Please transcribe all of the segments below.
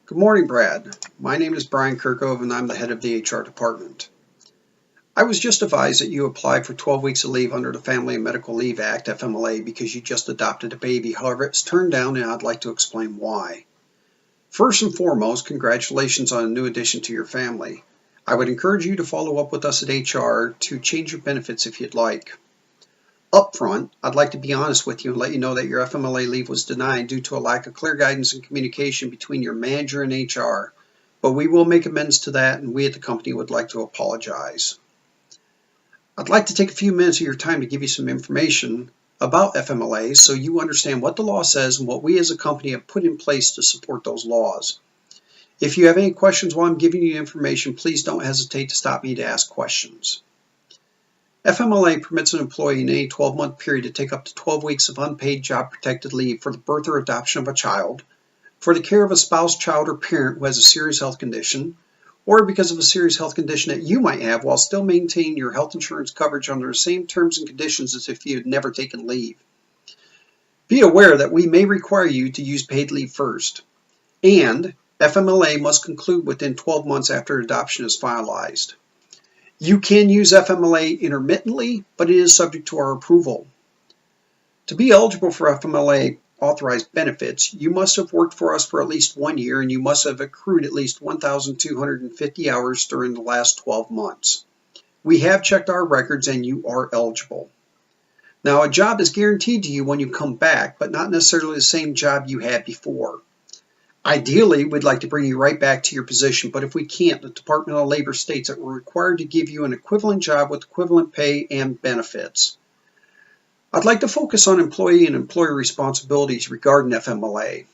Good morning, Brad. My name is Brian Kirkove, and I'm the head of the HR department. I was just advised that you applied for 12 weeks of leave under the Family and Medical Leave Act, FMLA, because you just adopted a baby. However, it's turned down, and I'd like to explain why. First and foremost, congratulations on a new addition to your family. I would encourage you to follow up with us at HR to change your benefits if you'd like. Up front, I'd like to be honest with you and let you know that your FMLA leave was denied due to a lack of clear guidance and communication between your manager and HR. But we will make amends to that, and we at the company would like to apologize. I'd like to take a few minutes of your time to give you some information about FMLA so you understand what the law says and what we as a company have put in place to support those laws. If you have any questions while I'm giving you information, please don't hesitate to stop me to ask questions. FMLA permits an employee in any 12-month period to take up to 12 weeks of unpaid job-protected leave for the birth or adoption of a child, for the care of a spouse, child, or parent who has a serious health condition, or because of a serious health condition that you might have while still maintaining your health insurance coverage under the same terms and conditions as if you had never taken leave. Be aware that we may require you to use paid leave first, and FMLA must conclude within 12 months after adoption is finalized. You can use FMLA intermittently, but it is subject to our approval. To be eligible for FMLA authorized benefits, you must have worked for us for at least 1 year and you must have accrued at least 1,250 hours during the last 12 months. We have checked our records and you are eligible. Now, a job is guaranteed to you when you come back, but not necessarily the same job you had before. Ideally, we'd like to bring you right back to your position, but if we can't, the Department of Labor states that we're required to give you an equivalent job with equivalent pay and benefits. I'd like to focus on employee and employer responsibilities regarding FMLA.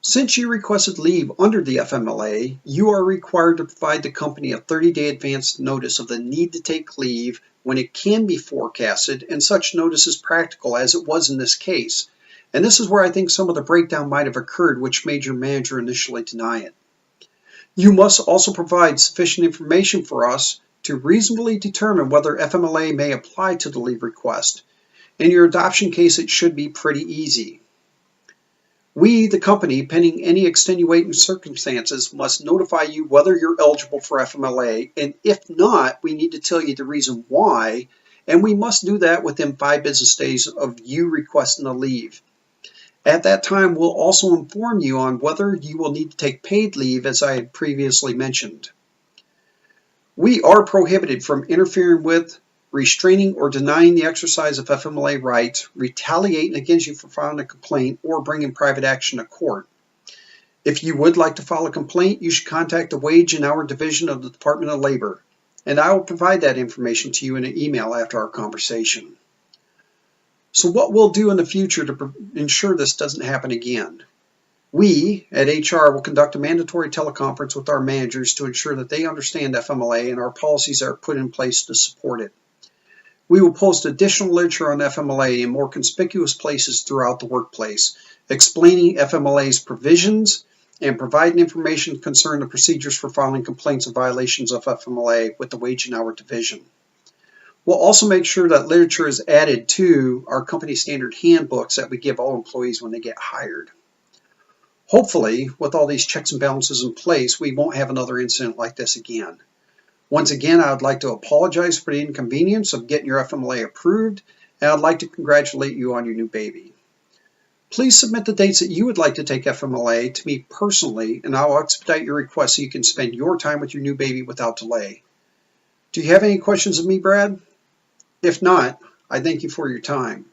Since you requested leave under the FMLA, you are required to provide the company a 30-day advance notice of the need to take leave when it can be forecasted, and such notice is practical as it was in this case. And this is where I think some of the breakdown might have occurred, which made your manager initially deny it. You must also provide sufficient information for us to reasonably determine whether FMLA may apply to the leave request. In your adoption case, it should be pretty easy. We, the company, pending any extenuating circumstances, must notify you whether you're eligible for FMLA, and if not, we need to tell you the reason why, and we must do that within 5 business days of you requesting the leave. At that time, we'll also inform you on whether you will need to take paid leave, as I had previously mentioned. We are prohibited from interfering with, restraining, or denying the exercise of FMLA rights, retaliating against you for filing a complaint, or bringing private action to court. If you would like to file a complaint, you should contact the Wage and Hour Division of the Department of Labor, and I will provide that information to you in an email after our conversation. So what we'll do in the future to ensure this doesn't happen again. We at HR will conduct a mandatory teleconference with our managers to ensure that they understand FMLA and our policies are put in place to support it. We will post additional literature on FMLA in more conspicuous places throughout the workplace, explaining FMLA's provisions and providing information concerning the procedures for filing complaints of violations of FMLA with the Wage and Hour Division. We'll also make sure that literature is added to our company standard handbooks that we give all employees when they get hired. Hopefully, with all these checks and balances in place, we won't have another incident like this again. Once again, I would like to apologize for the inconvenience of getting your FMLA approved, and I'd like to congratulate you on your new baby. Please submit the dates that you would like to take FMLA to me personally, and I will expedite your request so you can spend your time with your new baby without delay. Do you have any questions of me, Brad? If not, I thank you for your time.